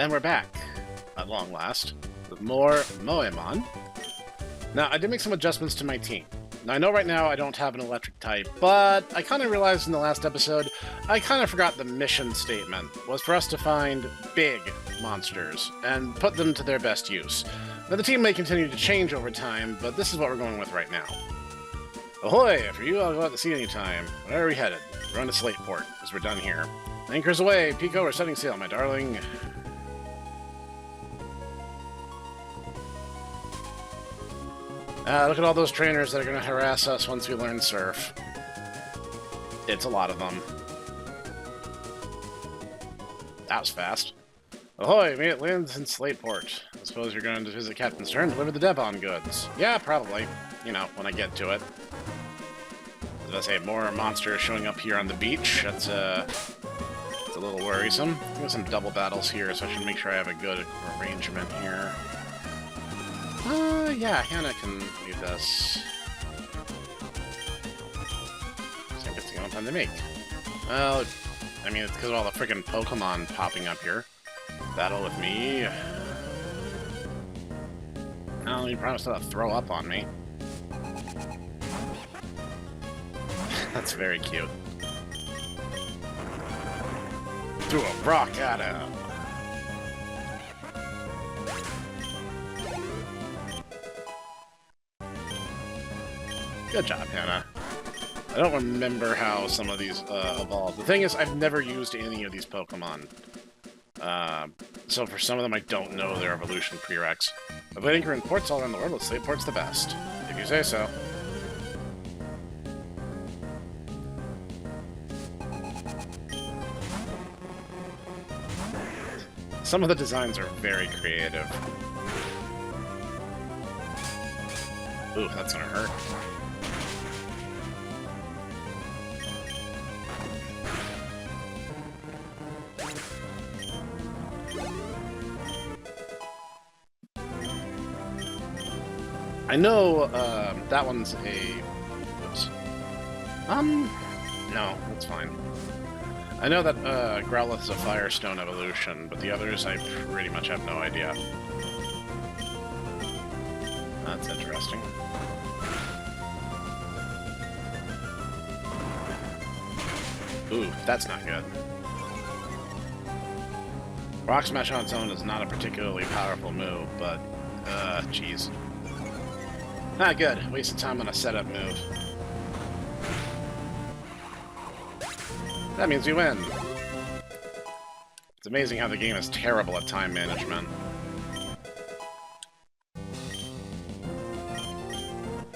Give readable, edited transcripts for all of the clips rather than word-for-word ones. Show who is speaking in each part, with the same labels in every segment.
Speaker 1: And we're back, at long last, with more Moemon. Now, I did make some adjustments to my team. Now, I know right now I don't have an electric type, but I kind of realized in the last episode, I kind of forgot the mission statement was for us to find big monsters and put them to their best use. Now, the team may continue to change over time, but this is what we're going with right now. Ahoy! For you, I'll go out to sea anytime. Where are we headed? We're on to Slateport, because we're done here. Anchors away! Pico, we're setting sail, my darling. Look at all those trainers that are going to harass us once we learn surf. It's a lot of them. That was fast. Ahoy, me it lands in Slateport. I suppose you're going to visit Captain Stern and deliver the Devon goods. Yeah, probably. You know, when I get to it. As I say, more monsters showing up here on the beach. That's, it's a little worrisome. There's some double battles here, so I should make sure I have a good arrangement here. Yeah, Hannah can lead this. I think it's the only time they make. Well, I mean, it's because of all the freaking Pokemon popping up here. Battle with me. Oh, you promised to throw up on me. That's very cute. Threw a rock at him. Good job, Hannah. I don't remember how some of these evolved. The thing is, I've never used any of these Pokemon. So for some of them, I don't know their evolution prereqs. I've been anchoring ports all around the world. Let's say port's the best. If you say so. Some of the designs are very creative. Ooh, that's gonna hurt. I know, that one's a... Oops. No, that's fine. I know that, Growlithe is a Firestone evolution, but the others I pretty much have no idea. That's interesting. Ooh, that's not good. Rock Smash on its own is not a particularly powerful move, but, jeez. Ah, good. Wasted time on a setup move. That means we win. It's amazing how the game is terrible at time management.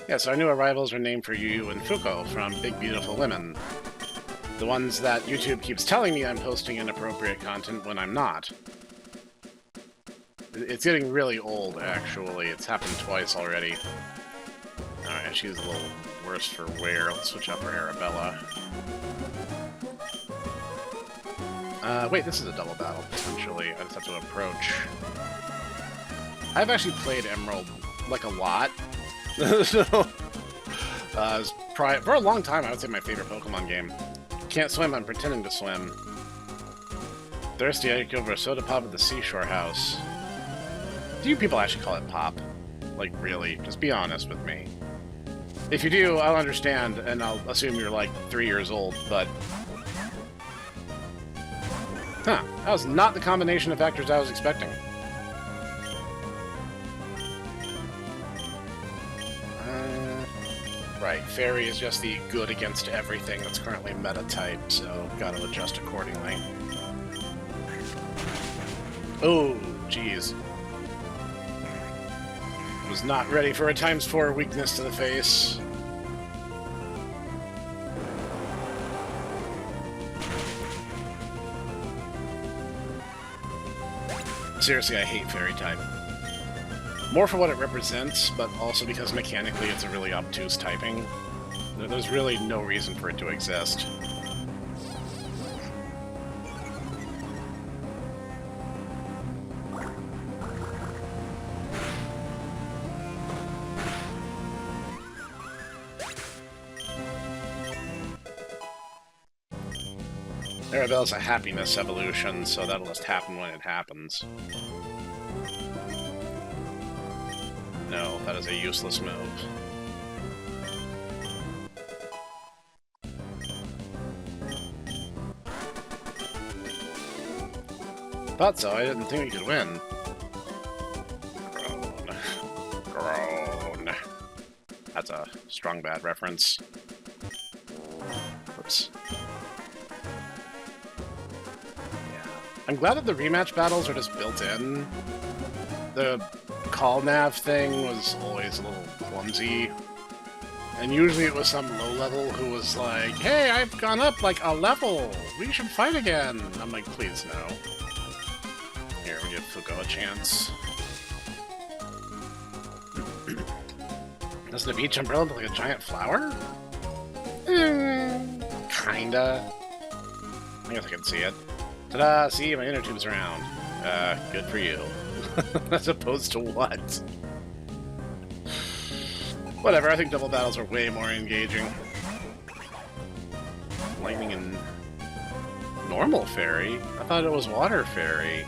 Speaker 1: Yeah, so our new arrivals are named for Yu and Fuko from Big Beautiful Women. The ones that YouTube keeps telling me I'm posting inappropriate content when I'm not. It's getting really old, actually. It's happened twice already. Alright, she's a little worse for wear. Let's switch up her Arabella. Wait, this is a double battle, potentially. I just have to approach. I've actually played Emerald, like, a lot. So, for a long time, I would say my favorite Pokemon game. Can't swim, I'm pretending to swim. Thirsty, I could go over a soda pop at the Seashore House. Do you people actually call it pop? Like, really? Just be honest with me. If you do, I'll understand, and I'll assume you're like 3 years old, but... Huh, that was not the combination of factors I was expecting. Right, Fairy is just the good against everything that's currently meta-type, so gotta adjust accordingly. Oh, jeez. Was not ready for a ×4 weakness to the face. Seriously, I hate Fairy type. More for what it represents, but also because mechanically it's a really obtuse typing. There's really no reason for it to exist. Arabella's a happiness evolution, so that'll just happen when it happens. No, that is a useless move. Thought so, I didn't think we could win. Groan. That's a strong bad reference. Oops. Yeah. I'm glad that the rematch battles are just built in. The call nav thing was always a little clumsy. And usually it was some low level who was like, hey, I've gone up like a level! We should fight again! I'm like, please no. Here, we give Fuko a chance. Does the beach umbrella look like a giant flower? Kinda. I guess I can see it. Ta-da! See, my inner tube's around. Good for you. As opposed to what? Whatever, I think double battles are way more engaging. Lightning and normal fairy? I thought it was water fairy.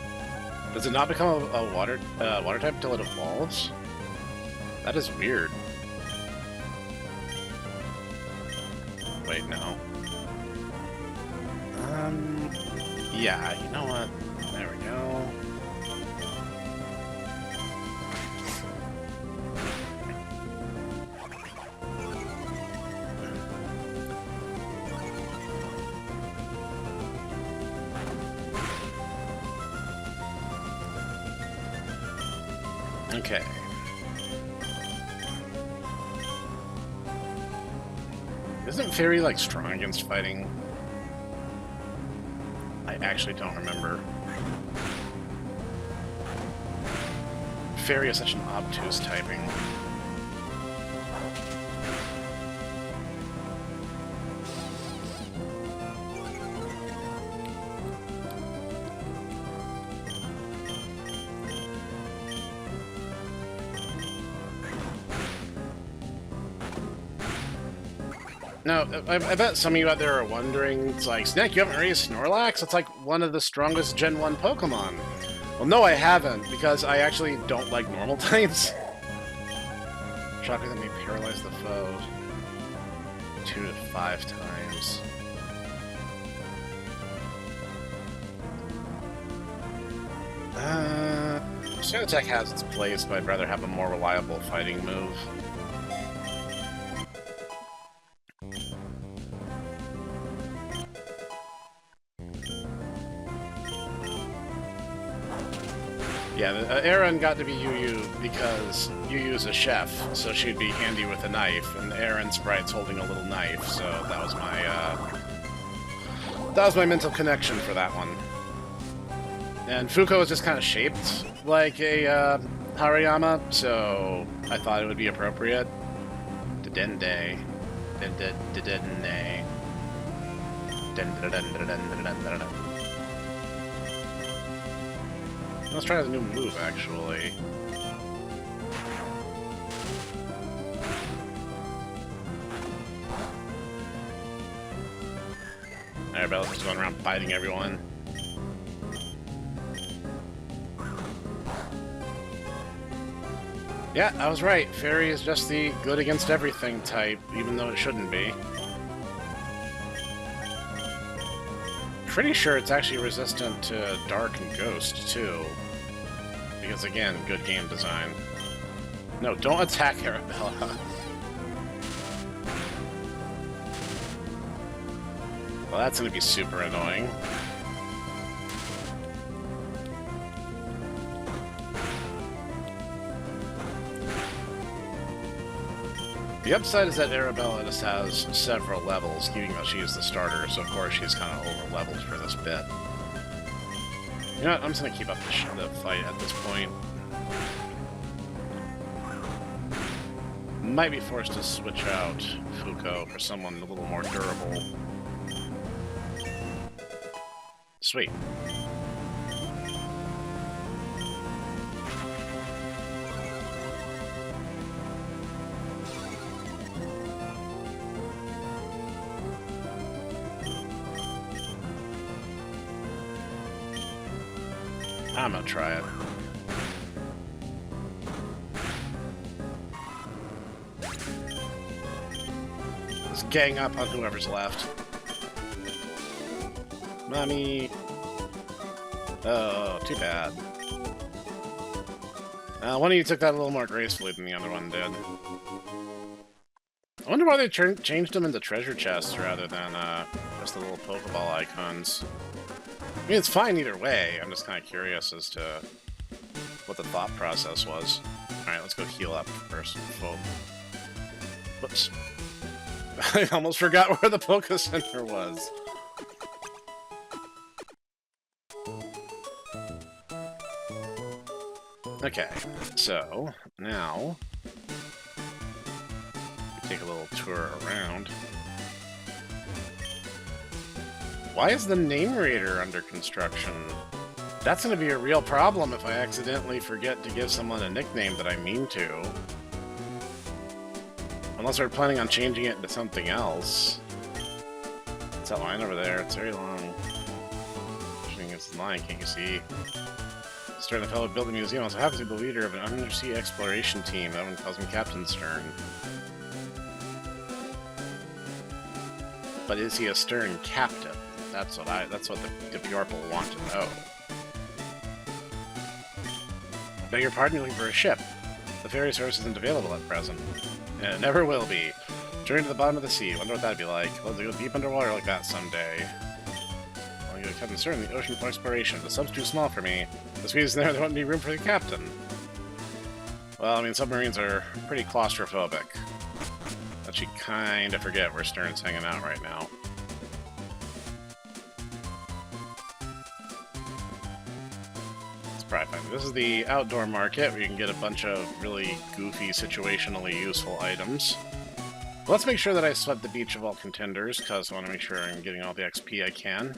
Speaker 1: Does it not become a water type until it evolves? That is weird. Wait, no. Yeah, you know what? There we go. Okay. Isn't Fairy, like, strong against fighting? I actually don't remember. Fairy is such an obtuse typing. Now, I bet some of you out there are wondering, it's like, Snek, you haven't raised Snorlax? It's like one of the strongest Gen 1 Pokemon. Well, no, I haven't, because I actually don't like normal types. Dropping them may paralyze the foe 2 to 5 times. Sand Attack has its place, but I'd rather have a more reliable fighting move. Yeah, Aaron got to be Yu because Yu's a chef, so she'd be handy with a knife, and Aaron Sprite's holding a little knife, so that was my mental connection for that one. And Fuko is just kind of shaped like a Hariyama, so I thought it would be appropriate. Dedende. Dedende. Let's try the new move, actually. Arabella's just going around biting everyone. Yeah, I was right. Fairy is just the good against everything type, even though it shouldn't be. Pretty sure it's actually resistant to Dark and Ghost, too. Because, again, good game design. No, don't attack Arabella. Well, that's gonna be super annoying. The upside is that Arabella just has several levels, even though she's the starter, so of course she's kind of over-leveled for this bit. You know what, I'm just gonna keep up the fight at this point. Might be forced to switch out Fuko for someone a little more durable. Sweet. I'm gonna try it. Let's gang up on whoever's left. Mommy. Oh, too bad. One of you took that a little more gracefully than the other one did. I wonder why they changed them into treasure chests rather than just the little Pokeball icons. I mean, it's fine either way. I'm just kind of curious as to what the thought process was. Alright, let's go heal up first. Whoops. I almost forgot where the Poké Center was. Okay, so now we take a little tour around. Why is the name reader under construction? That's going to be a real problem if I accidentally forget to give someone a nickname that I mean to. Unless we're planning on changing it into something else. It's that line over there. It's very long. It's the line, can't you see? Stern, the fellow who built the museum, also happens to be the leader of an undersea exploration team. That one calls him Captain Stern. But is he a Stern captain? That's what the Bjorple want to know. Beg your pardon, you're looking for a ship. The ferry service isn't available at present. And it never will be. Journey to the bottom of the sea. Wonder what that'd be like. Love to go deep underwater like that someday. Well, you're Captain Stern in the ocean for exploration. The sub's too small for me. This means there wouldn't be room for the captain. Well, I mean, submarines are pretty claustrophobic. But you kind of forget where Stern's hanging out right now. It's probably fine. This is the outdoor market where you can get a bunch of really goofy, situationally useful items. Let's make sure that I sweat the beach of all contenders, because I want to make sure I'm getting all the XP I can.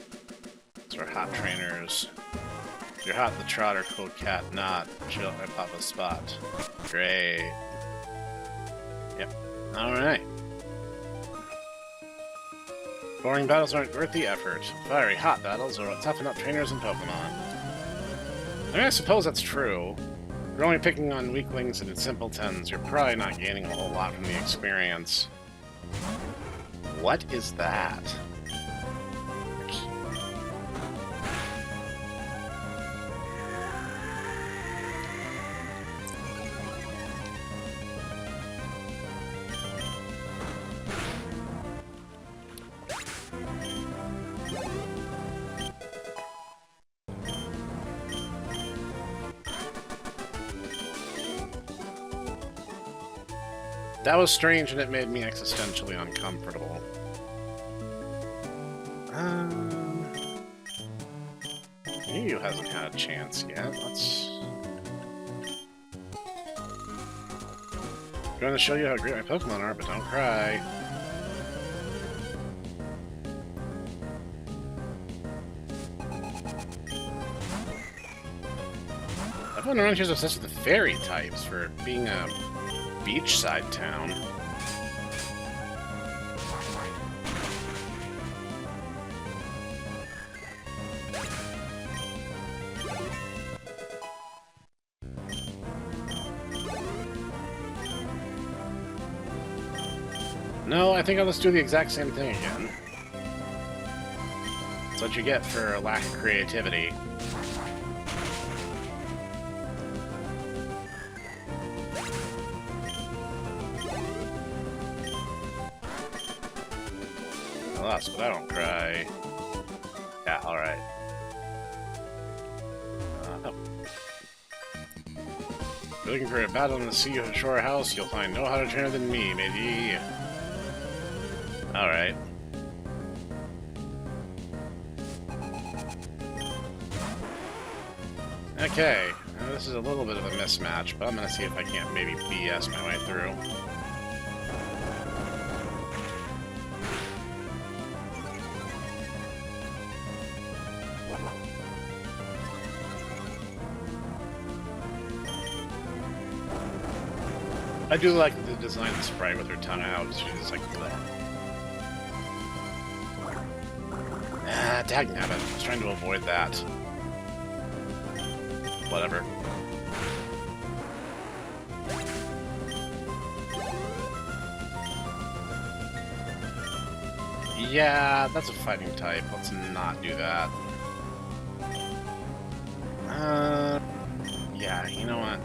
Speaker 1: These are hot trainers. If you're hot, the trotter, cold cat, not. Chill, I pop a spot. Great. Yep. Alright. Boring battles aren't worth the effort. Fiery, hot battles are what toughen up trainers and Pokemon. I mean, I suppose that's true. If you're only picking on weaklings and simpletons, you're probably not gaining a whole lot from the experience. What is that? That was strange, and it made me existentially uncomfortable. Yu hasn't had a chance yet. Let's... I'm going to show you how great my Pokemon are, but don't cry. Everyone around here is obsessed with the fairy types for being a beachside town. No, I think I'll just do the exact same thing again. That's what you get for a lack of creativity. But I don't cry. Yeah, alright. Oh. If you're looking for a battle in the sea or shore house, you'll find no hotter trainer than me, matey. Alright. Okay. Now, this is a little bit of a mismatch, but I'm gonna see if I can't maybe BS my way through. I do like the design of the sprite with her tongue out. She's just like, bleh. Ah, dagnabbit. I was trying to avoid that. whatever. Yeah, that's a fighting type. Let's not do that. Yeah, you know what?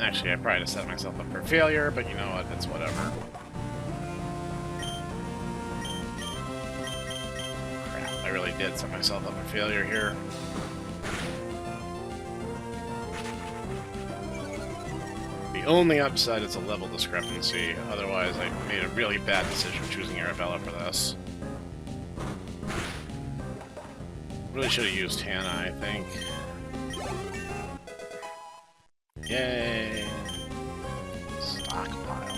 Speaker 1: Actually, I probably just set myself up for failure, but you know what? It's whatever. Crap, I really did set myself up for failure here. The only upside is a level discrepancy. Otherwise, I made a really bad decision choosing Arabella for this. Really should have used Hannah, I think. Yay! Stockpile.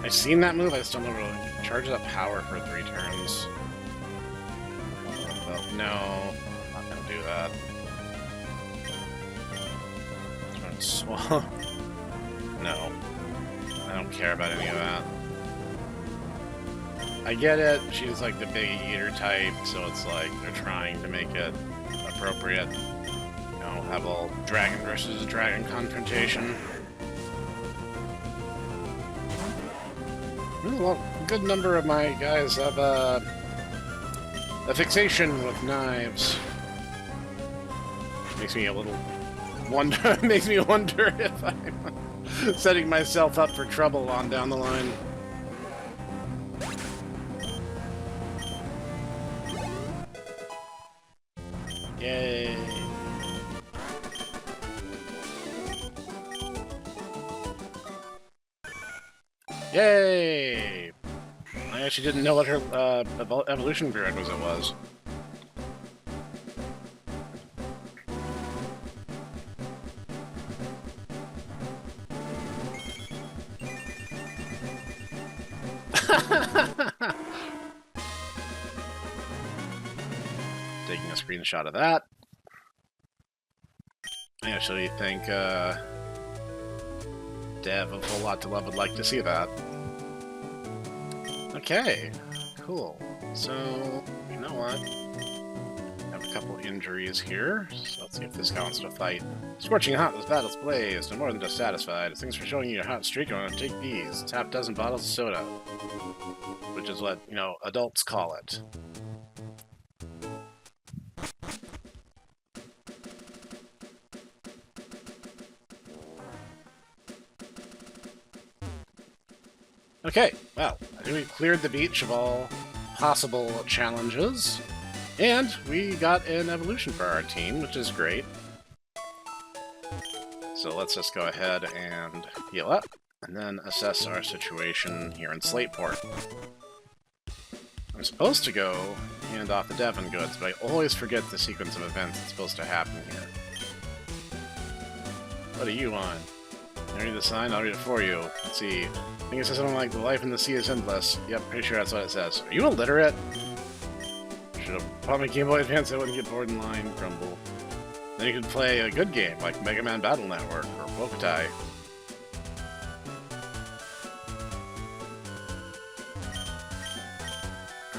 Speaker 1: I've seen that move, I just don't know really. Charges up power for 3 turns. Well, no, I'm not gonna do that. Swallow. No. I don't care about any of that. I get it, she's like the big eater type, so it's like they're trying to make it appropriate. You know, have all dragon versus dragon confrontation. Well, a good number of my guys have a fixation with knives. Makes me a little wonder. Makes me wonder if I'm setting myself up for trouble on down the line. Yay! Yay! I actually didn't know what her evolution period was. Taking a screenshot of that. I actually think Dev of Whole Lot to Love would like to see that. Okay, cool. So, you know what? I have a couple injuries here, so let's see if this guy wants to fight. Scorching hot, this battle's blazed, and more than just satisfied. As thanks for showing you your hot streak, I'm gonna take these. It's half dozen bottles of soda. Which is what, you know, adults call it. Okay, well, I think we cleared the beach of all possible challenges, and we got an evolution for our team, which is great. So let's just go ahead and heal up, and then assess our situation here in Slateport. I'm supposed to go hand off the Devon goods, but I always forget the sequence of events that's supposed to happen here. What do you want? I read the sign, I'll read it for you. Let's see. I think it says something like, the life in the sea is endless. Yep, pretty sure that's what it says. Are you illiterate? Should have bought my Game Boy Advance so I wouldn't get bored in line, grumble. Then you could play a good game, like Mega Man Battle Network, or Wokutai.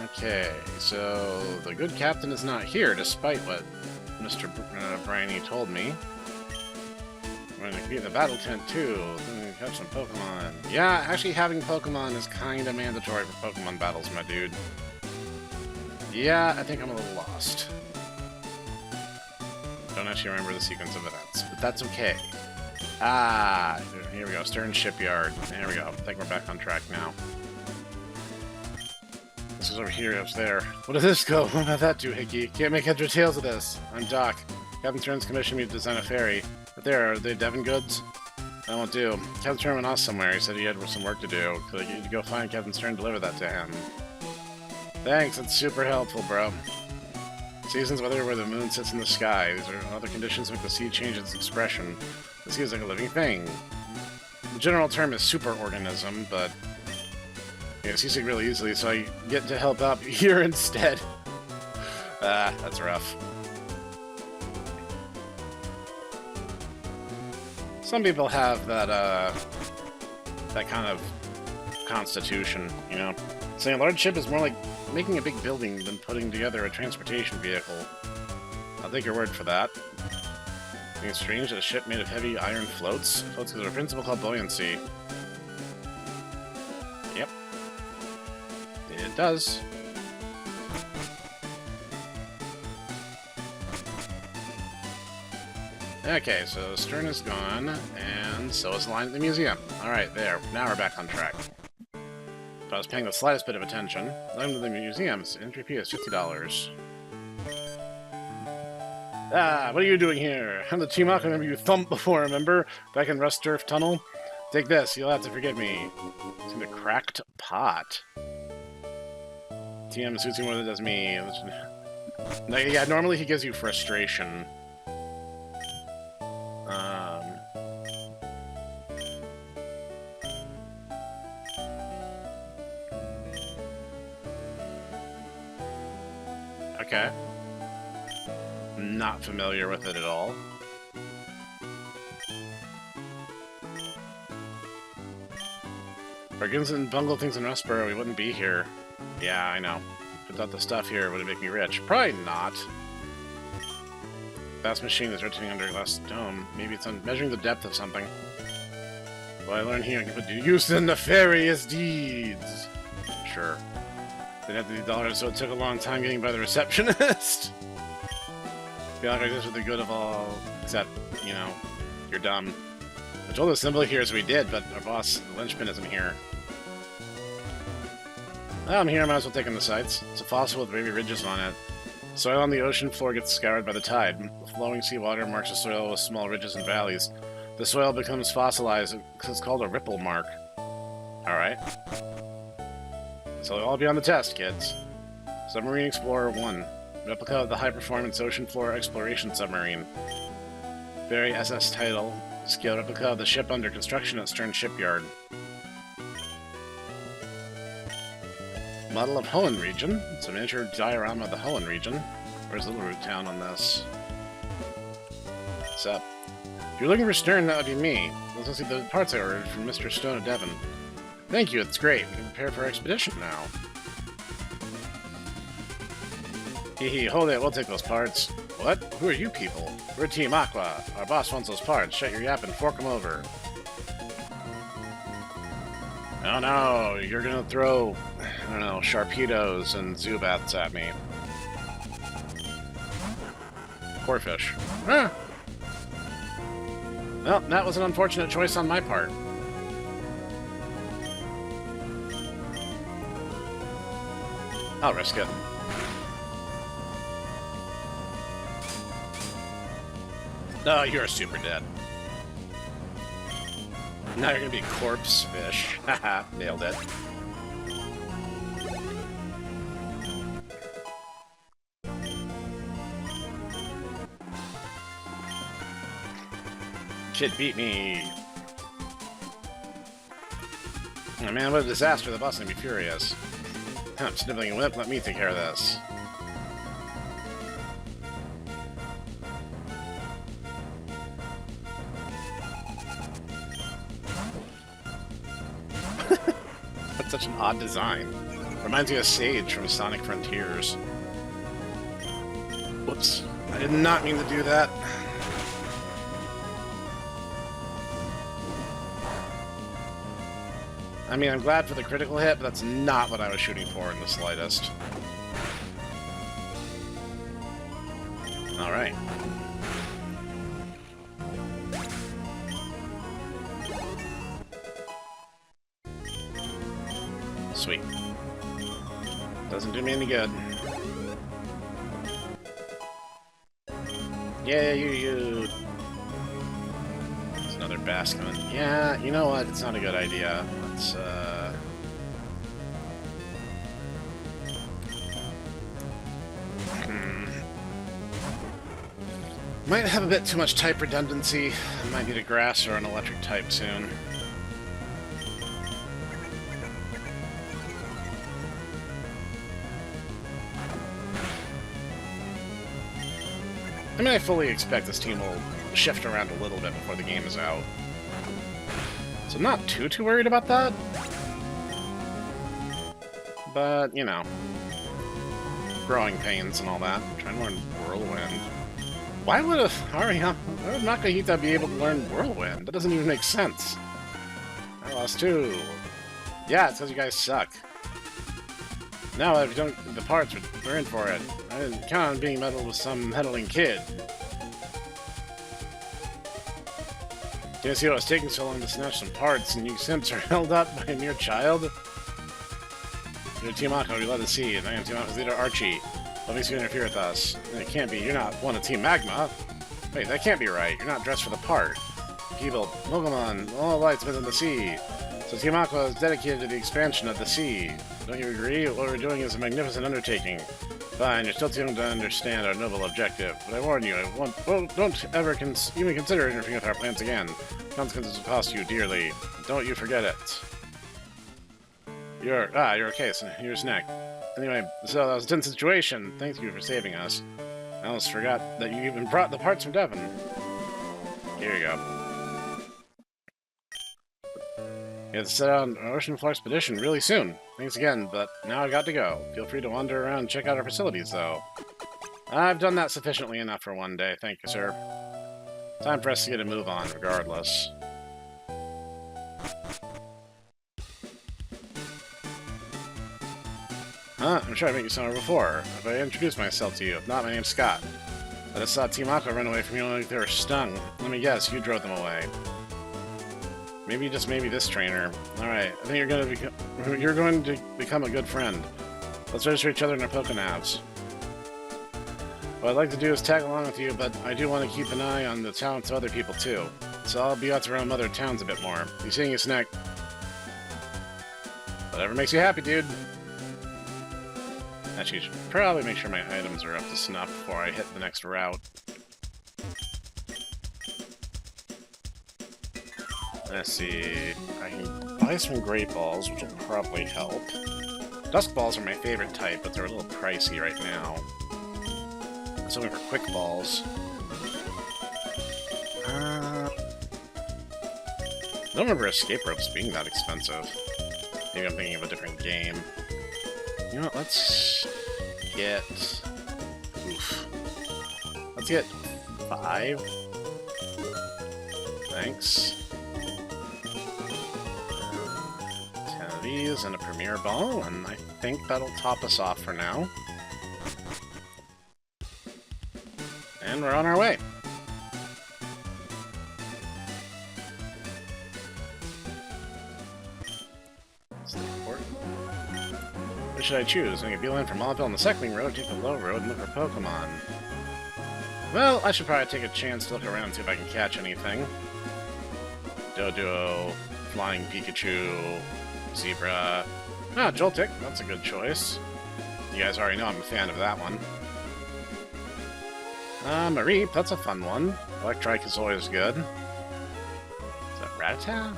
Speaker 1: Okay, so the good captain is not here, despite what Mr. Briney told me. We're going to be in the battle tent, too. Then we have some Pokemon. Yeah, actually having Pokemon is kind of mandatory for Pokemon battles, my dude. Yeah, I think I'm a little lost. Don't actually remember the sequence of events, but that's okay. Ah, here we go. Stern Shipyard. There we go. I think we're back on track now. This is over here, up there. What does this go? What about that, Doohickey? Can't make heads or tails of this. I'm Doc. Captain Stern's commissioned me to design a ferry. But there, are they Devon goods? I won't do. Captain Stern went off somewhere. He said he had some work to do. Could I get you to go find Captain Stern and deliver that to him? Thanks, that's super helpful, bro. Seasons weather where the moon sits in the sky. These are other conditions make the sea change its expression. The sea is like a living thing. The general term is superorganism, but I get seasick really easily, so I get to help out here instead. Ah, that's rough. Some people have that, that kind of constitution, you know? Saying a large ship is more like making a big building than putting together a transportation vehicle. I'll take your word for that. I think it's strange that a ship made of heavy iron floats. Floats because of a principle called buoyancy. Yep. It does. Okay, so stern is gone, and so is the line at the museum. Alright, there. Now we're back on track. If I was paying the slightest bit of attention, line to the museum's entry fee is $50. Ah, what are you doing here? I'm the Team Aqua member you thumped before, remember? Back in Rust Turf Tunnel? Take this, you'll have to forgive me. It's in the cracked pot. TM suits you more than it does me. No, yeah, normally he gives you frustration. Okay. Not familiar with it at all. Bargains and bungle things in Rustboro, we wouldn't be here. Yeah, I know. Without the stuff here, would it make me rich? Probably not. Vast machine is rotating under a glass dome. Maybe it's on measuring the depth of something. What I learned here, I can put to use in nefarious deeds. Sure. Didn't have the dollars, so it took a long time getting by the receptionist. Feel like this for the good of all, except, you know, you're dumb. I told the assembly here as we did, but our boss, the linchpin, isn't here. Well, I'm here, I might as well take in the sights. It's a fossil with wavy ridges on it. Soil on the ocean floor gets scoured by the tide. The flowing seawater marks the soil with small ridges and valleys. The soil becomes fossilized, it's called a ripple mark. Alright. So I'll be on the test, kids. Submarine Explorer 1. Replica of the high-performance ocean floor exploration submarine. Very SS title. Scale replica of the ship under construction at Stern Shipyard. Model of Hoenn region. It's a miniature diorama of the Hoenn region. Where's Little Root Town on this? What's up? If you're looking for Stern, that would be me. Let's see the parts I ordered from Mr. Stone of Devon. Thank you, it's great. We can prepare for our expedition now. Hee, hold it, we'll take those parts. What? Who are you people? We're Team Aqua. Our boss wants those parts. Shut your yap and fork them over. Oh no, you're gonna throw, I don't know, Sharpedos and Zubats at me. Poor fish. Ah! Well, that was an unfortunate choice on my part. I'll risk it. No, you're super dead. Now you're gonna be corpse fish. Haha, nailed it. Kid beat me. Oh man, what a disaster. The boss is gonna be furious. I'm sniveling a whip, let me take care of this. That's such an odd design. Reminds me of Sage from Sonic Frontiers. Whoops. I did not mean to do that. I mean, I'm glad for the critical hit, but that's not what I was shooting for in the slightest. Alright. Sweet. Doesn't do me any good. Yeah, you. It's another Baskin. Yeah, you know what? It's not a good idea. Let's, Might have a bit too much type redundancy. I might need a grass or an electric type soon. I mean, I fully expect this team will shift around a little bit before the game is out. So I'm not too worried about that. But, you know. Growing pains and all that. I'm trying to learn Whirlwind. Why would Nakahita be able to learn Whirlwind? That doesn't even make sense. I lost 2. Yeah, it's because you guys suck. Now if you don't get the parts, we're in for it. I didn't count on being meddled with some meddling kid. Can't see why it's taking so long to snatch some parts, and you simps are held up by a mere child? You're Team Aqua, we love to see, and I am Team Aqua's leader, Archie. What makes you interfere with us? It can't be, you're not one of Team Magma. Wait, that can't be right. You're not dressed for the part. People, Moemon, all lights within the sea. So Team Aqua is dedicated to the expansion of the sea. Don't you agree? What we're doing is a magnificent undertaking. Fine, you're still too young to understand our noble objective, but I warn you, don't ever even consider interfering with our plans again. Consequences will cost you dearly. Don't you forget it. You're okay, so you're Snek. Anyway, so that was a tense situation. Thank you for saving us. I almost forgot that you even brought the parts from Devon. Here you go. You have to set out an ocean floor expedition really soon. Thanks again, but now I've got to go. Feel free to wander around and check out our facilities, though. I've done that sufficiently enough for one day, thank you, sir. Time for us to get a move on, regardless. Huh? I'm sure I met you somewhere before. Have I introduced myself to you? If not, my name's Scott. I just saw Team Aqua run away from you like they were stung. Let me guess, you drove them away. Maybe just maybe this trainer. Alright, I think you're going to become a good friend. Let's register each other in our Pokénavs. What I'd like to do is tag along with you, but I do want to keep an eye on the talents of other people too. So I'll be out to roam other towns a bit more. Be seeing you, Snek. Whatever makes you happy, dude. Actually, I should probably make sure my items are up to snuff before I hit the next route. Let's see. I can buy some Great Balls, which will probably help. Dusk Balls are my favorite type, but they're a little pricey right now. I was looking for Quick Balls. I don't remember Escape Ropes being that expensive. Maybe I'm thinking of a different game. You know what, let's get... Oof. Let's get 5. Thanks. 10 of these and a Premier Ball, and I think that'll top us off for now. And we're on our way. What should I choose? Make a beeline from Mallville on the cycling road, take the low road, and look for Pokemon. Well, I should probably take a chance to look around and see if I can catch anything. Doduo, Flying Pikachu, Zebra. Ah, Joltik, that's a good choice. You guys already know I'm a fan of that one. Mareep, that's a fun one. Electrike is always good. Is that Rattata?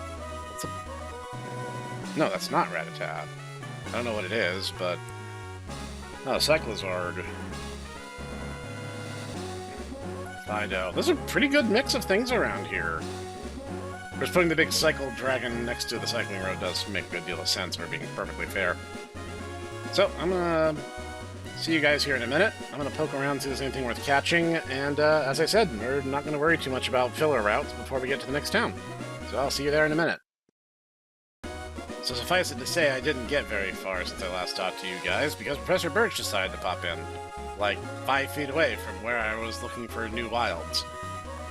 Speaker 1: No, that's not Rattata. I don't know what it is, but... Oh, Cyclizard. Fido. There's a pretty good mix of things around here. Of course, putting the big Cycle Dragon next to the cycling road does make a good deal of sense, for being perfectly fair. So, I'm gonna see you guys here in a minute. I'm gonna poke around, see if there's anything worth catching, and as I said, we're not gonna worry too much about filler routes before we get to the next town. So I'll see you there in a minute. So suffice it to say, I didn't get very far since I last talked to you guys, because Professor Birch decided to pop in, like 5 feet away from where I was looking for new wilds.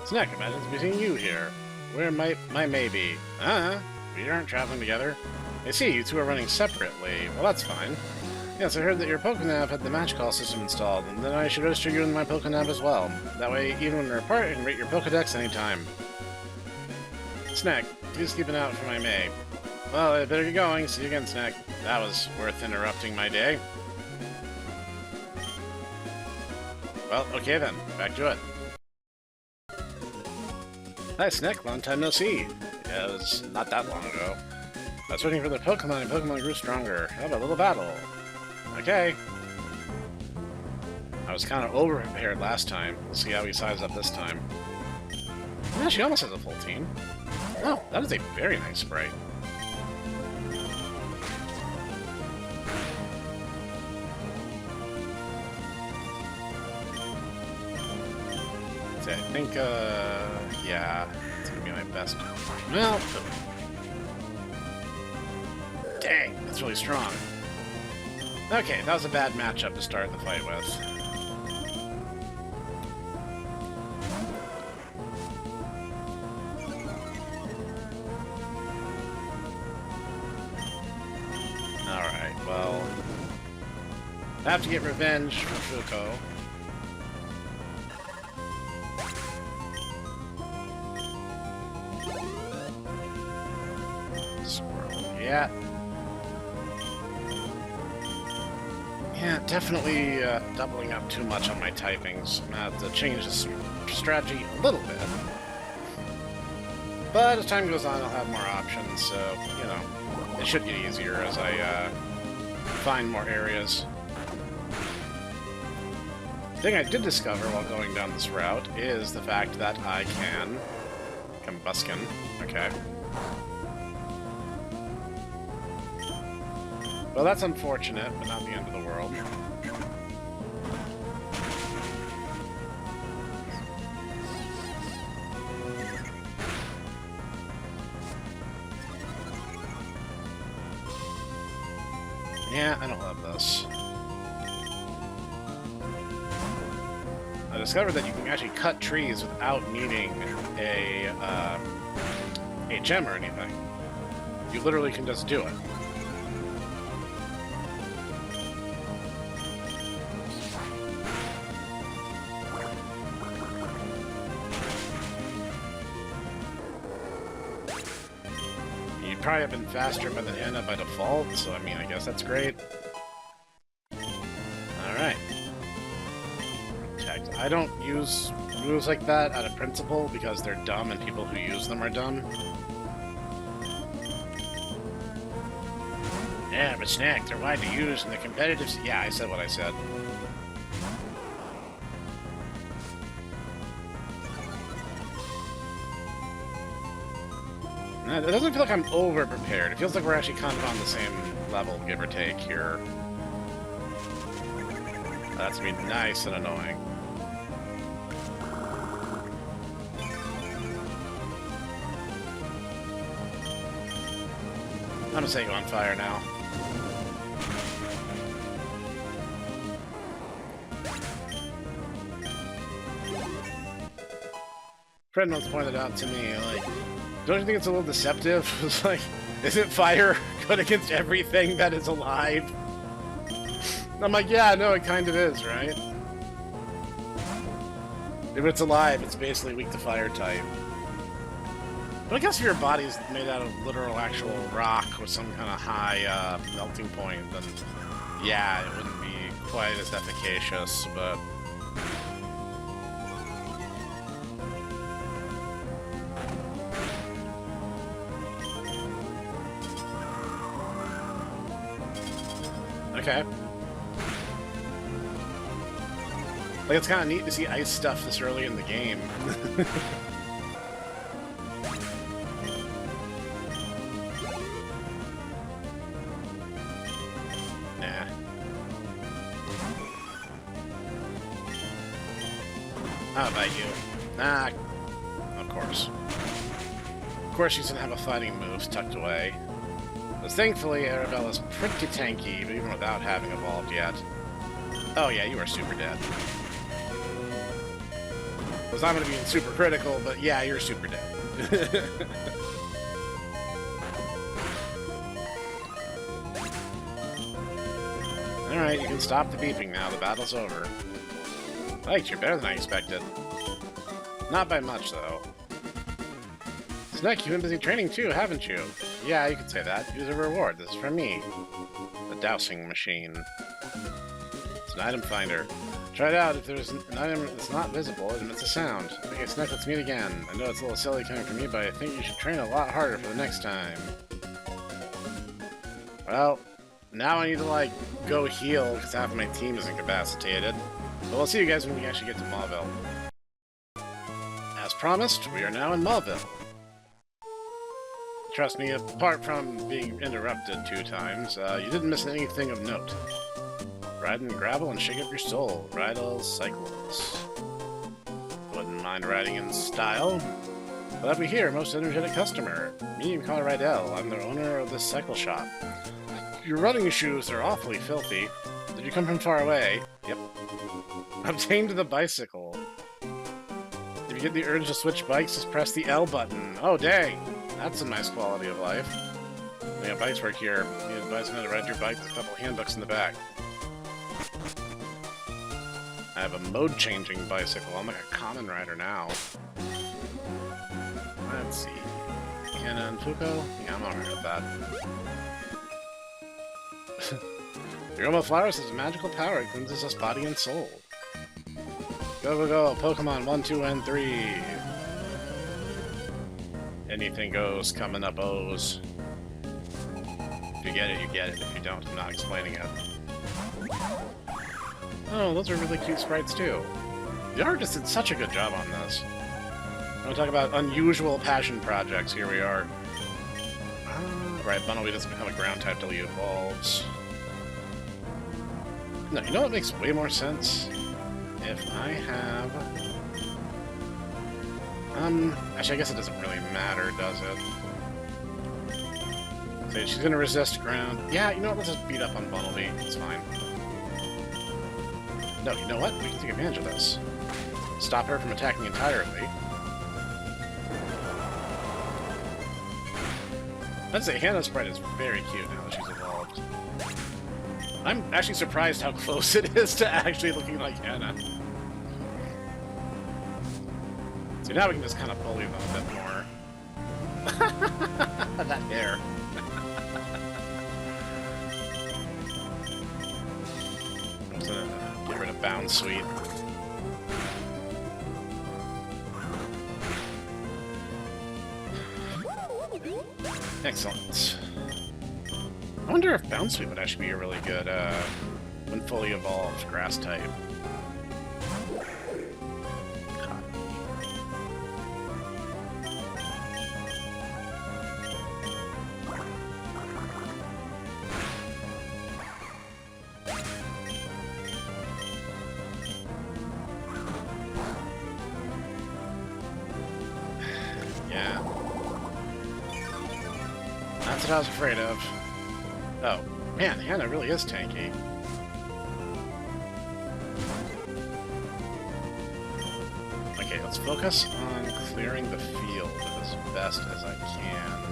Speaker 1: Snek, imagine meeting you here. Where might my May be? We aren't traveling together. I see, you two are running separately. Well, that's fine. Yes, I heard that your Pokénav had the match call system installed, and then I should register you in my Pokénav as well. That way, even when we're apart, I can rate your Pokédex anytime. Snek, please keep an eye out for my May. Well, I better get going. See you again, Snek. That was worth interrupting my day. Well, okay then. Back to it. Hi, Snek. Long time no see. Yeah, it was not that long ago. I was waiting for the Pokemon, and Pokemon grew stronger. How about a little battle? Okay. I was kind of over-prepared last time. We'll see how we size up this time. Yeah, she almost has a full team. Oh, that is a very nice sprite. I think, yeah, it's gonna be my best. Well, dang, that's really strong. Okay, that was a bad matchup to start the fight with. Alright, well, I have to get revenge for Fuko. Yeah. Yeah, definitely doubling up too much on my typings. I'm gonna have to change this strategy a little bit. But as time goes on, I'll have more options, so, you know, it should get easier as I find more areas. The thing I did discover while going down this route is the fact that I can... Combuskin. Okay. Well, that's unfortunate, but not the end of the world. Yeah, I don't love this. I discovered that you can actually cut trees without needing a gem or anything. You literally can just do it. Probably have been faster by the Anna by default, so I mean, I guess that's great. Alright. I don't use moves like that out of principle because they're dumb and people who use them are dumb. Yeah, but Snek, they're wide to use in the competitive... Yeah, I said what I said. It doesn't feel like I'm over-prepared. It feels like we're actually kind of on the same level, give or take, here. That's gonna be nice and annoying. I'm gonna say go on fire now. Friend once pointed out to me, like, don't you think it's a little deceptive? It's like, isn't fire good against everything that is alive? I'm like, yeah, no, it kind of is, right? If it's alive, it's basically weak to fire type. But I guess if your body's made out of literal actual rock with some kind of high melting point, then yeah, it wouldn't be quite as efficacious, but... Okay. Like, it's kind of neat to see ice stuff this early in the game. Nah. How about you? Nah. Of course. Of course she's gonna have a fighting move tucked away. But thankfully, Arabella's pretty tanky, but even without having evolved yet. Oh yeah, you are super dead. I was not going to be super critical, but yeah, you're super dead. Alright, you can stop the beeping now. The battle's over. Right, you're better than I expected. Not by much, though. Snek, you've been busy training too, haven't you? Yeah, you could say that. Use a reward. This is from me. The dowsing machine. It's an item finder. Try it out. If there's an item that's not visible, it emits a sound. Okay, Snek, let's meet again. I know it's a little silly coming from me, but I think you should train a lot harder for the next time. Well, now I need to, like, go heal, because half of my team is incapacitated. But we'll see you guys when we actually get to Mauville. As promised, we are now in Mauville. Trust me, apart from being interrupted 2 times, you didn't miss anything of note. Ride and gravel and shake up your soul. Ride all cycles. Wouldn't mind riding in style. Glad we hear, most energetic customer. Me and Connor Rydell. I'm the owner of this cycle shop. Your running shoes are awfully filthy. Did you come from far away? Yep. Obtained the bicycle. If you get the urge to switch bikes, just press the L button. Oh, dang. That's a nice quality of life. Yeah, bikes work here. You need advice on how to ride your bike with a couple handbooks in the back. I have a mode-changing bicycle. I'm like a common rider now. Let's see. Hannah and Fuko? Yeah, I'm alright with that. The aroma of flowers has a magical power. It cleanses us body and soul. Go, go, go. Pokemon 1, 2, and 3. Anything goes coming up O's. If you get it, you get it. If you don't, I'm not explaining it. Oh, those are really cute sprites, too. The artist did such a good job on this. I want to talk about unusual passion projects. Here we are. Right, Bunnelby doesn't become a ground type till he evolves. No, you know what makes way more sense? If I have... actually, I guess it doesn't really matter, does it? So she's gonna resist ground. Yeah, you know what? Let's just beat up on Bunnelby. It's fine. No, you know what? We can take advantage of this. Stop her from attacking entirely. I'd say Hannah's sprite is very cute now that she's evolved. I'm actually surprised how close it is to actually looking like Hannah. So now we can just kind of bully them a bit more. That hair. I'm just gonna get rid of Bound Sweet. Excellent. I wonder if Bound Sweet would actually be a really good, when fully evolved, grass type. Yeah. That's what I was afraid of. Oh, man, Hannah really is tanky. Okay, let's focus on clearing the field as best as I can.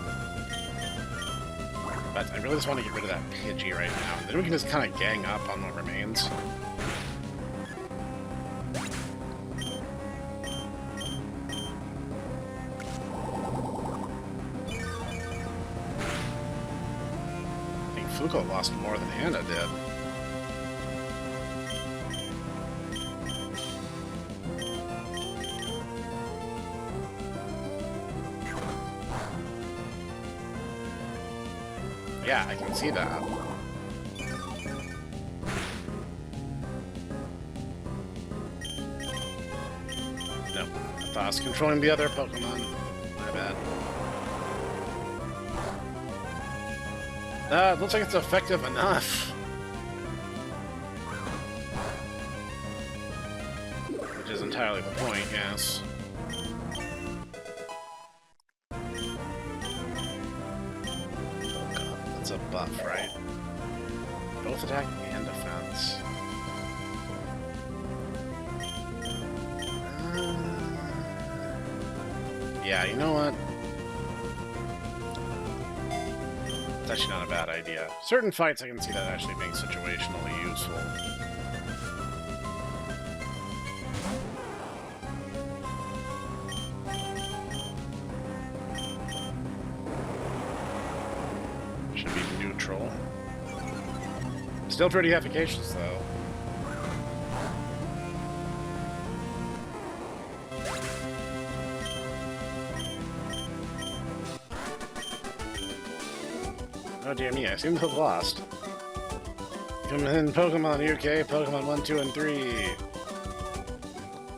Speaker 1: But I really just want to get rid of that Pidgey right now. Then we can just kind of gang up on what remains. Fuko lost more than Hannah did. Yeah, I can see that. No, I thought I was controlling the other Pokemon. My bad. It looks like it's effective enough. Which is entirely the point, yes. God, that's a buff, right? Both attack and defense. Yeah, you know what? It's actually not a bad idea. Certain fights I can see that actually being situationally useful. Should be neutral. Still pretty efficacious, though. Oh dear me, I seem to have lost. Come in, Pokemon, UK, Pokemon 1, 2, and 3.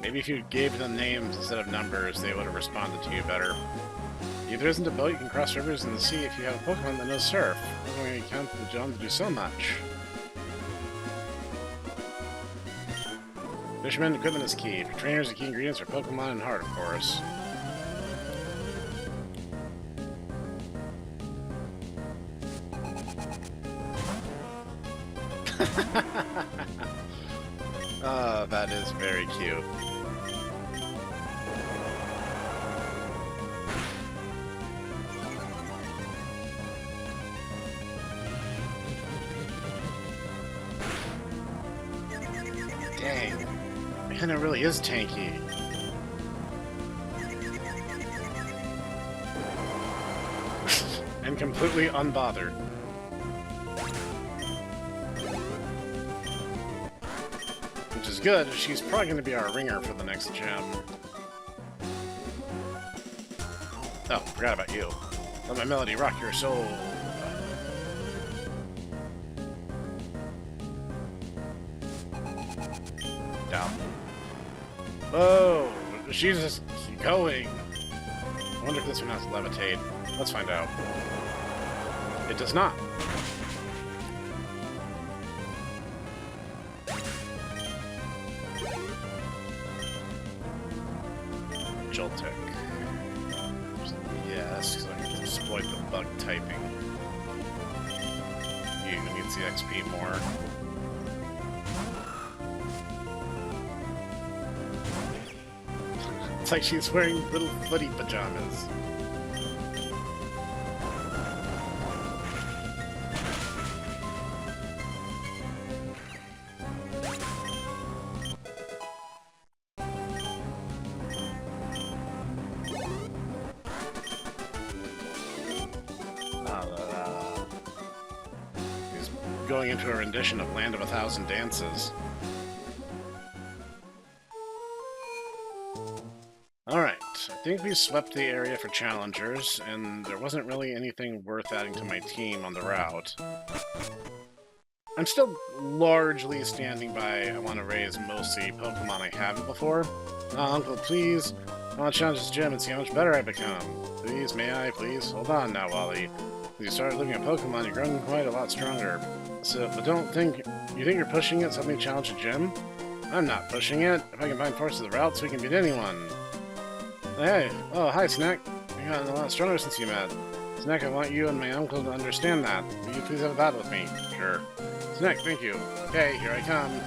Speaker 1: Maybe if you gave them names instead of numbers, they would have responded to you better. If there isn't a boat, you can cross rivers in the sea if you have a Pokemon that knows surf. I'm going to account for the John to do so much. Fisherman, equipment is key. For trainers, the key ingredients are Pokemon and heart, of course. Oh, that is very cute. Dang. Man, it really is tanky. And completely unbothered. Which is good. She's probably going to be our ringer for the next gym. Oh, forgot about you. Let my melody rock your soul. Down. Whoa! She's just going. I wonder if this one has levitate. Let's find out. It does not. Joltic. Yes, so I can exploit the bug typing. You needs the XP more. It's like she's wearing little footy pajamas. He's going into a rendition of Land of a Thousand Dances. Alright, I think we swept the area for challengers, and there wasn't really anything worth adding to my team on the route. I'm still largely standing by I want to raise mostly Pokemon I haven't before. Uncle, please. I want to challenge this gym and see how much better I become. Please, may I, please? Hold on now, Wally. When you started living a Pokemon, you've grown quite a lot stronger. So, but don't think... You think you're pushing it, suddenly challenge the gym? I'm not pushing it. If I can find forces of the routes, we can beat anyone. Hey, oh, hi, Snek. You've gotten a lot stronger since you met. Snek, I want you and my uncle to understand that. Will you please have a battle with me? Sure. Snek, thank you. Okay, here I come.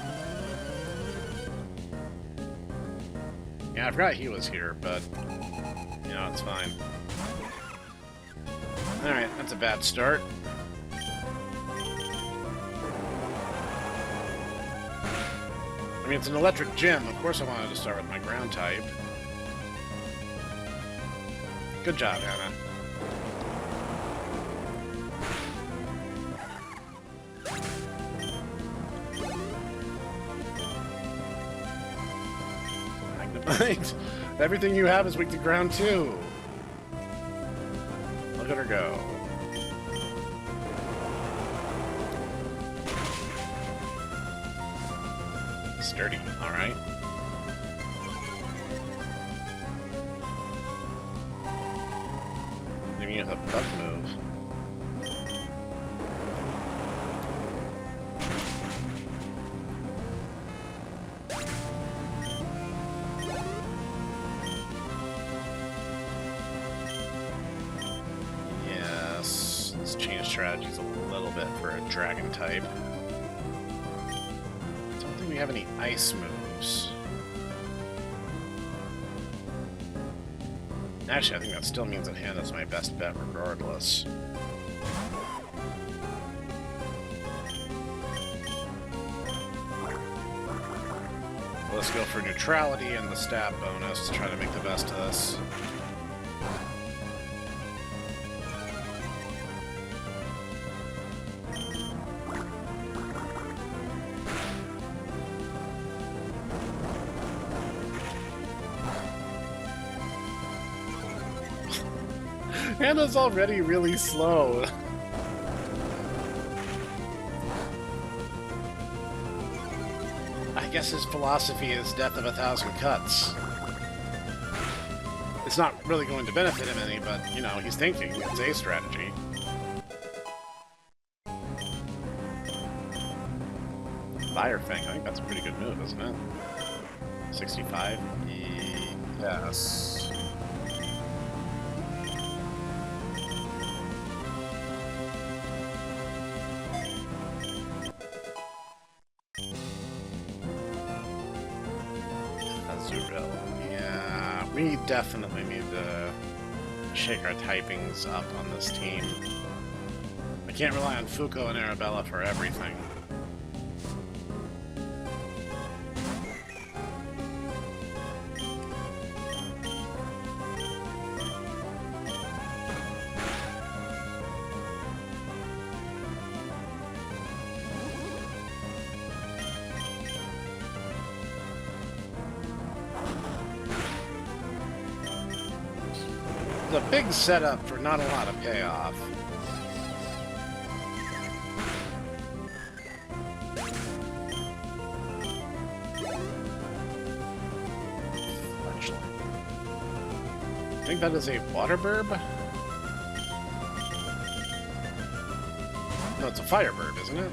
Speaker 1: Yeah, I forgot he was here, but, you know, it's fine. Alright, that's a bad start. I mean, it's an electric gym. Of course I wanted to start with my ground type. Good job, Anna. Magnemite! Everything you have is weak to ground, too! Look at her go. Sturdy, alright. With a bug move. Yes, let's change strategies a little bit for a dragon type. I don't think we have any ice moves. Actually, I think that still means that Hannah's my best bet regardless. Let's go for neutrality and the stab bonus to try to make the best of this. Hannah's already really slow. I guess his philosophy is death of 1,000 cuts. It's not really going to benefit him any, but, you know, he's thinking. It's a strategy. Fire Fang, I think that's a pretty good move, isn't it? 65? Yes. Azurel. Yeah, we definitely need to shake our typings up on this team. I can't rely on Fuko and Arabella for everything. It's a big setup for not a lot of payoff. I think that is a water burb? No, it's a fire burb, isn't it?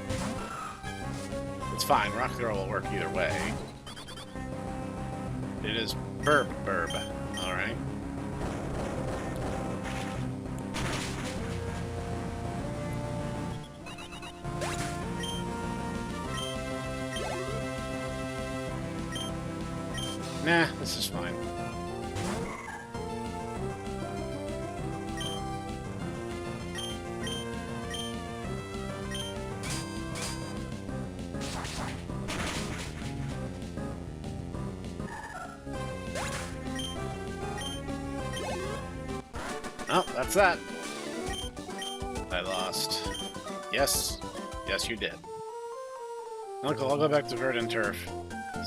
Speaker 1: It's fine, rock throw will work either way. It is burb, alright. Nah, this is fine. Oh, that's that. I lost. Yes. Yes, you did. Uncle, I'll go back to Verdant Turf.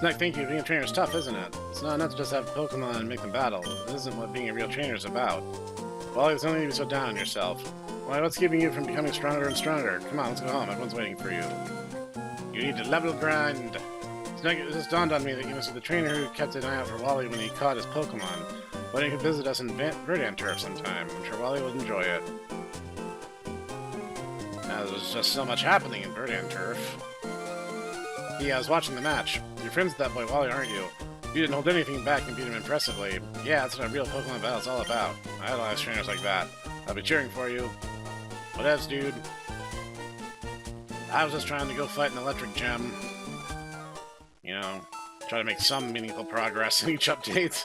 Speaker 1: Snek, thank you. Being a trainer is tough, isn't it? It's not enough to just have Pokemon and make them battle. This isn't what being a real trainer is about. Well, it's only to be so down on yourself. Why, what's keeping you from becoming stronger and stronger? Come on, let's go home. Everyone's waiting for you. You need to level grind. Snek, it just dawned on me that you must be the trainer who kept an eye out for Wally when he caught his Pokemon. Why don't you visit us in Verdant Turf sometime? I'm sure Wally would enjoy it. Now, there's just so much happening in Verdant Turf. Yeah, I was watching the match. You're friends with that boy Wally, aren't you? You didn't hold anything back and beat him impressively. Yeah, that's what a real Pokemon battle is all about. I idolize trainers like that. I'll be cheering for you. Whatevs, dude. I was just trying to go fight an electric gem. You know, try to make some meaningful progress in each update.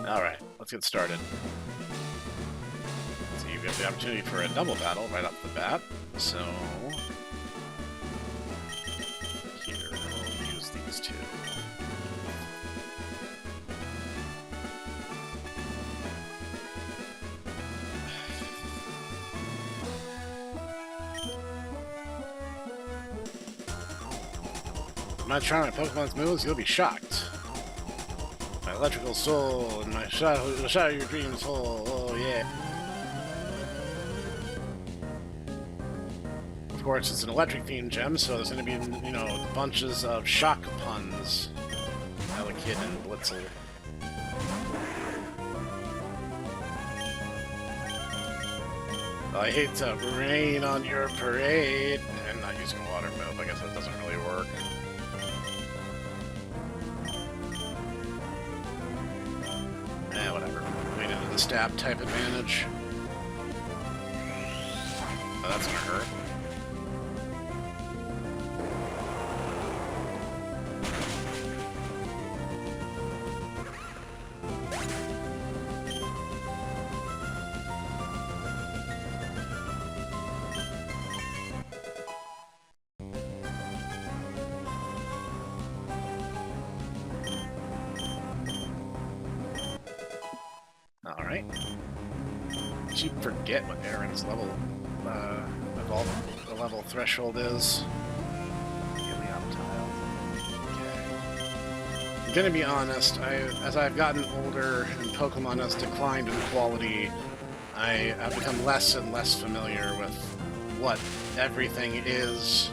Speaker 1: Alright, let's get started. Let's see, we have the opportunity for a double battle right off the bat. So, here, we'll use these two. When I try my Pokemon's moves, you'll be shocked. My electrical soul and my shadow your dreams whole. Oh yeah. Of course, it's an electric themed gem, so there's going to be, you know, bunches of shock puns. Elekid and Blitzel. I hate to rain on your parade. And not using a water move. I guess that doesn't really work. Whatever. Made into the stab type advantage. Oh, that's gonna hurt. Alright. Did you forget what Aaron's level, the level threshold is? I'm gonna be honest, as I've gotten older and Pokemon has declined in quality, I have become less and less familiar with what everything is.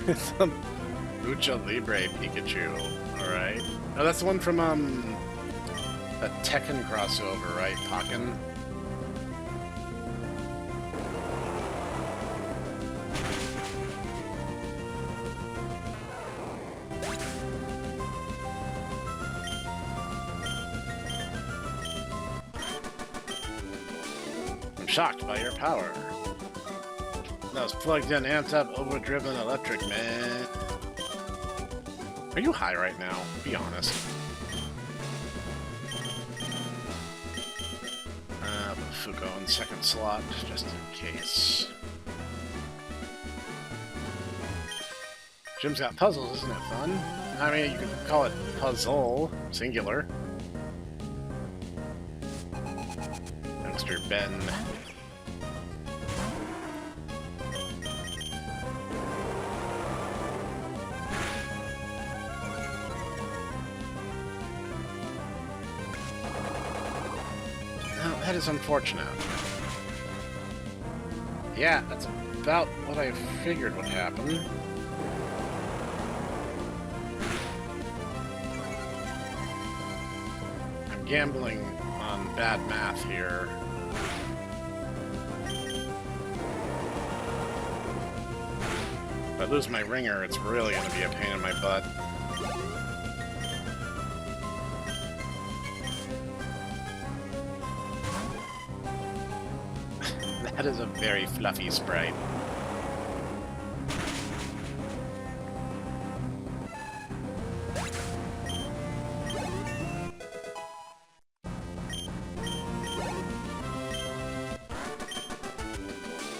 Speaker 1: It's a Lucha Libre Pikachu. Alright. Oh, that's the one from, a Tekken crossover, right? Pokken? I'm shocked by your power. That was plugged in, amped up, overdriven electric, man. Are you high right now? Be honest. Put Fuko in second slot, just in case. Jim's got puzzles, isn't it fun? I mean, you could call it puzzle, singular. Youngster Ben. That is unfortunate. Yeah, that's about what I figured would happen. I'm gambling on bad math here. If I lose my ringer, it's really going to be a pain in my butt. That is a very fluffy sprite.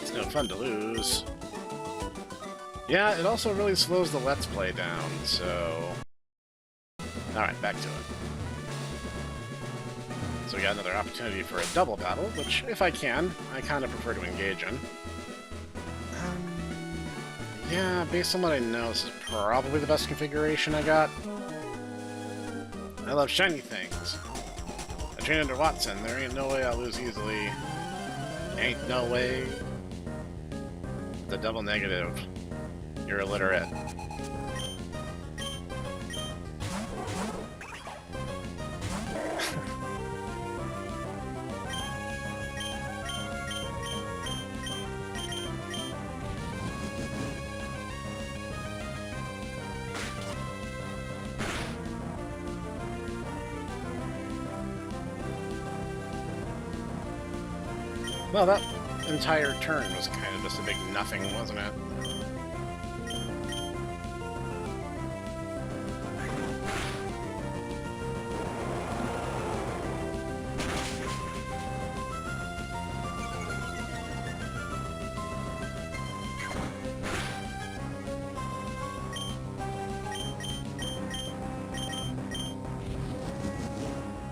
Speaker 1: It's no fun to lose. Yeah, it also really slows the Let's Play down, so... Alright, back to it. So we got another opportunity for a double battle, which, if I can, I kind of prefer to engage in. Yeah, based on what I know, this is probably the best configuration I got. I love shiny things. I train under Watson. There ain't no way I'll lose easily. Ain't no way. The double negative. You're illiterate. Well, that entire turn was kind of just a big nothing, wasn't it?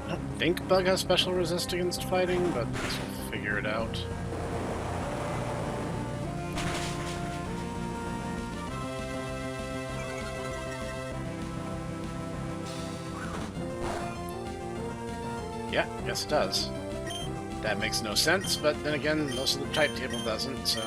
Speaker 1: I don't think Bug has special resist against fighting, but I guess we'll figure it out. Yeah, yes it does. That makes no sense, but then again, most of the type table doesn't, so...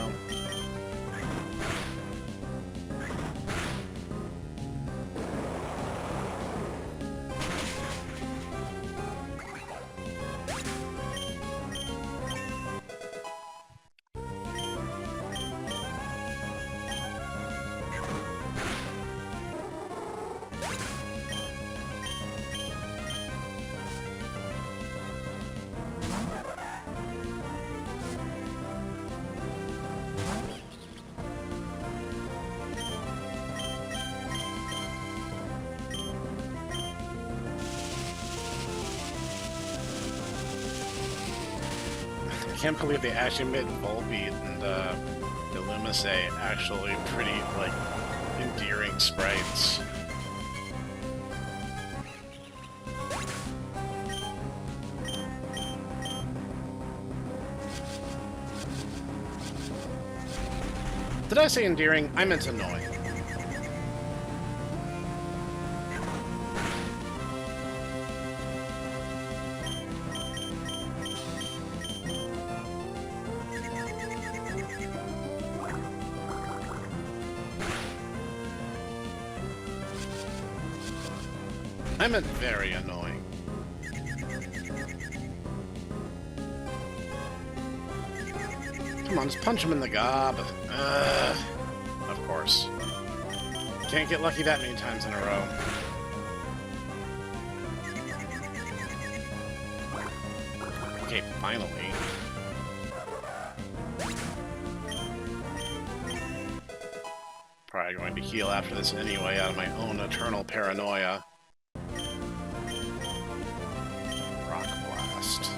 Speaker 1: I can't believe they actually made Volbeat and Illumise actually pretty, like, endearing sprites. Did I say endearing? I meant annoying. I meant very annoying. Come on, just punch him in the gob. Of course. Can't get lucky that many times in a row. Okay, finally. Probably going to heal after this anyway, out of my own eternal paranoia. Rock Blast.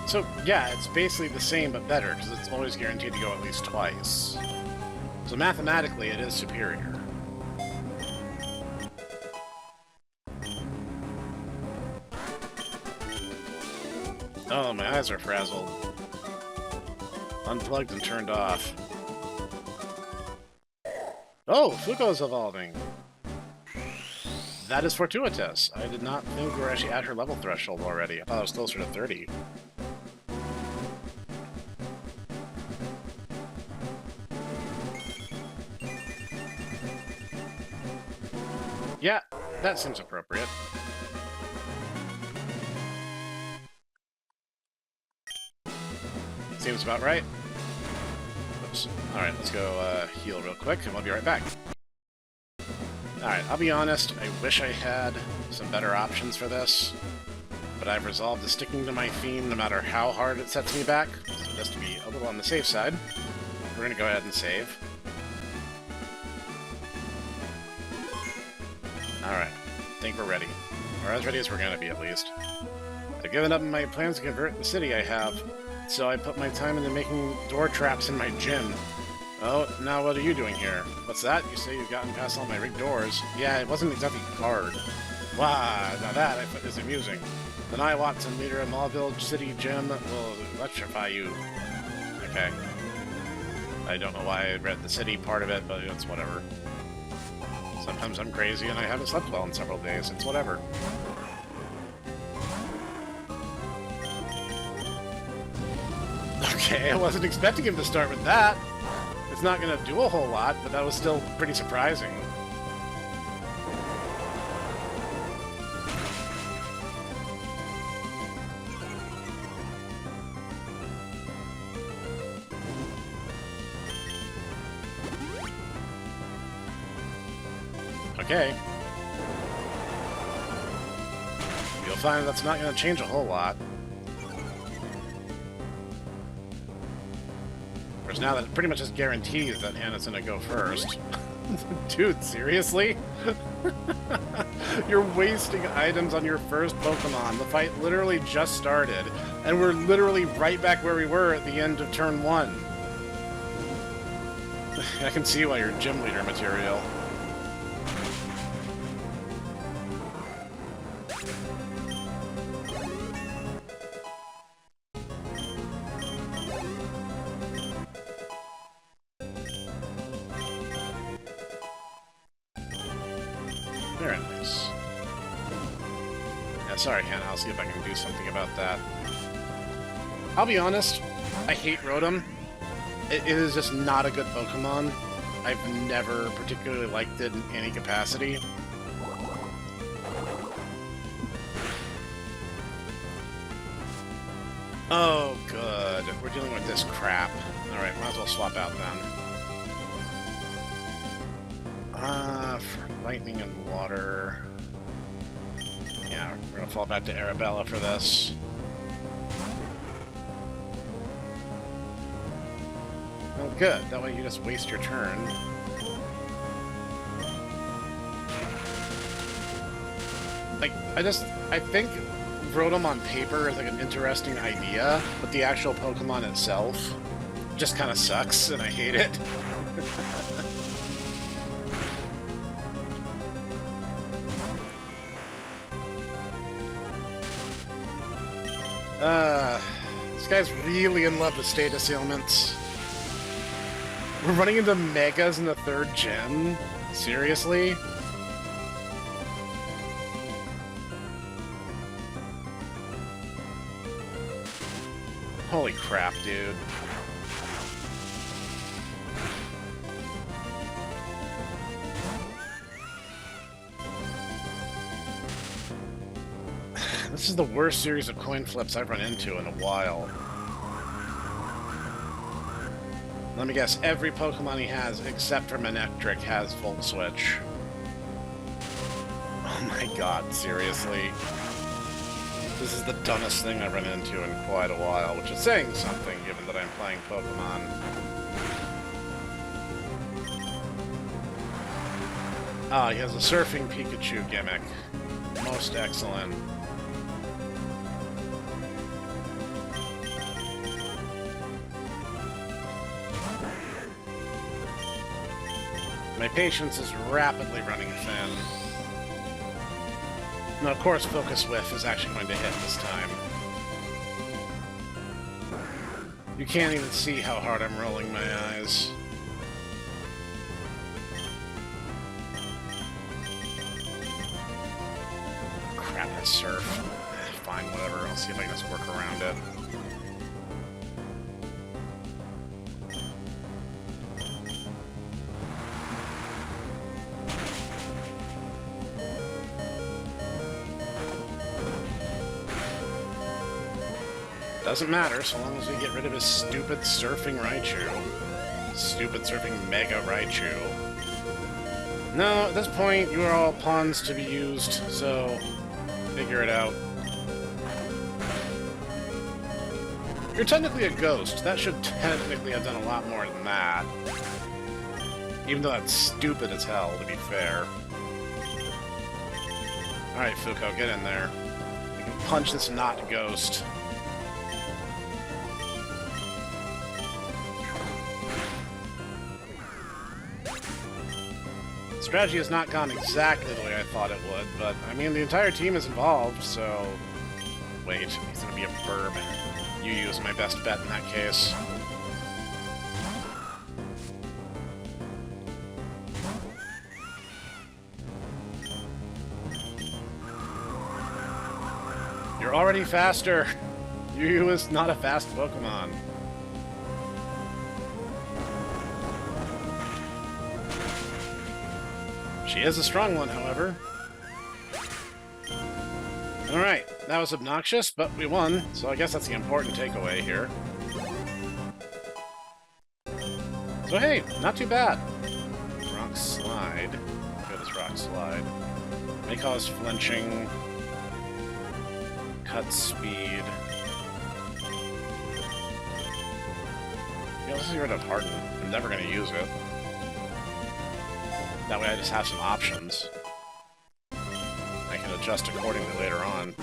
Speaker 1: So, yeah, it's basically the same but better, because it's always guaranteed to go at least twice. So mathematically, it is superior. Oh, my eyes are frazzled. Unplugged and turned off. Oh, Fuko's evolving! That is fortuitous. I did not think we were actually at her level threshold already. I thought it was closer to 30. Yeah, that seems appropriate. Seems about right. Oops. Alright, let's go heal real quick, and we'll be right back. Alright, I'll be honest, I wish I had some better options for this, but I've resolved to sticking to my theme no matter how hard it sets me back, so just to be a little on the safe side, we're going to go ahead and save. Alright, I think we're ready. Or as ready as we're going to be, at least. I've given up my plans to convert the city I have, so I put my time into making door traps in my gym. Oh, now what are you doing here? What's that? You say you've gotten past all my rigged doors. Yeah, it wasn't exactly hard. Wow, now that is amusing. The Night Watson, leader of Mallville City Gym, will electrify you. Okay. I don't know why I read the city part of it, but it's whatever. Sometimes I'm crazy and I haven't slept well in several days. It's whatever. Okay, I wasn't expecting him to start with that. It's not going to do a whole lot, but that was still pretty surprising. Okay. You'll find that's not going to change a whole lot. Whereas now that pretty much just guarantees that Anna's going to go first. Dude, seriously? You're wasting items on your first Pokemon. The fight literally just started, and we're literally right back where we were at the end of turn 1. I can see why you're gym leader material. Very nice. Yeah, sorry, Hannah. I'll see if I can do something about that. I'll be honest, I hate Rotom. It is just not a good Pokemon. I've never particularly liked it in any capacity. Oh, good. We're dealing with this crap. Alright, might as well swap out then. For lightning and water... Yeah, we're gonna fall back to Arabella for this. Oh, good. That way you just waste your turn. Like, I think Rotom on paper is like an interesting idea, but the actual Pokemon itself just kind of sucks, and I hate it. This guy's really in love with status ailments. We're running into Megas in the 3rd gen? Seriously? Holy crap, dude. This is the worst series of coin flips I've run into in a while. Let me guess, every Pokemon he has, except for Manectric, has Volt Switch. Oh my god, seriously? This is the dumbest thing I've run into in quite a while, which is saying something, given that I'm playing Pokemon. Ah, he has a surfing Pikachu gimmick. Most excellent. My patience is rapidly running thin. Now, of course, Focus Whiff is actually going to hit this time. You can't even see how hard I'm rolling my eyes. Crap, I surf. Fine, whatever. I'll see if I can just work around it. Doesn't matter, so long as we get rid of his stupid surfing Raichu. Stupid surfing Mega Raichu. No, at this point, you are all pawns to be used, so figure it out. You're technically a ghost. That should technically have done a lot more than that. Even though that's stupid as hell, to be fair. Alright, Fuko, get in there. You can punch this not ghost. Strategy has not gone exactly the way I thought it would, but, I mean, the entire team is involved, so... Wait, he's gonna be a burb. Yu is my best bet in that case. You're already faster! Yu is not a fast Pokemon. She is a strong one, however. Alright, that was obnoxious, but we won, so I guess that's the important takeaway here. So hey, not too bad. Rock Slide. Good as Rock Slide. May cause flinching. Cut speed. Yeah, let's get rid of Harden. I'm never going to use it. That way I just have some options. I can adjust accordingly later on.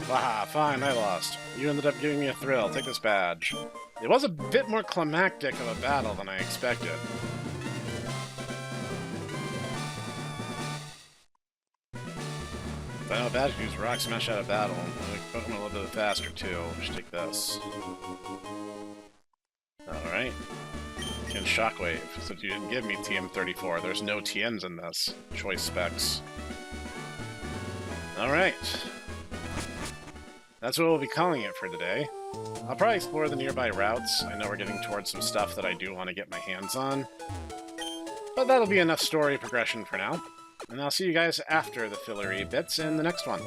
Speaker 1: Waha, fine, I lost. You ended up giving me a thrill. Take this badge. It was a bit more climactic of a battle than I expected. If I know a badge can use Rock Smash out of battle, I'll make Pokemon a little bit faster too. Just take this. Alright. Shockwave, since you didn't give me TM34. There's no TMs in this. Choice specs. Alright. That's what we'll be calling it for today. I'll probably explore the nearby routes. I know we're getting towards some stuff that I do want to get my hands on. But that'll be enough story progression for now. And I'll see you guys after the fillery bits in the next one.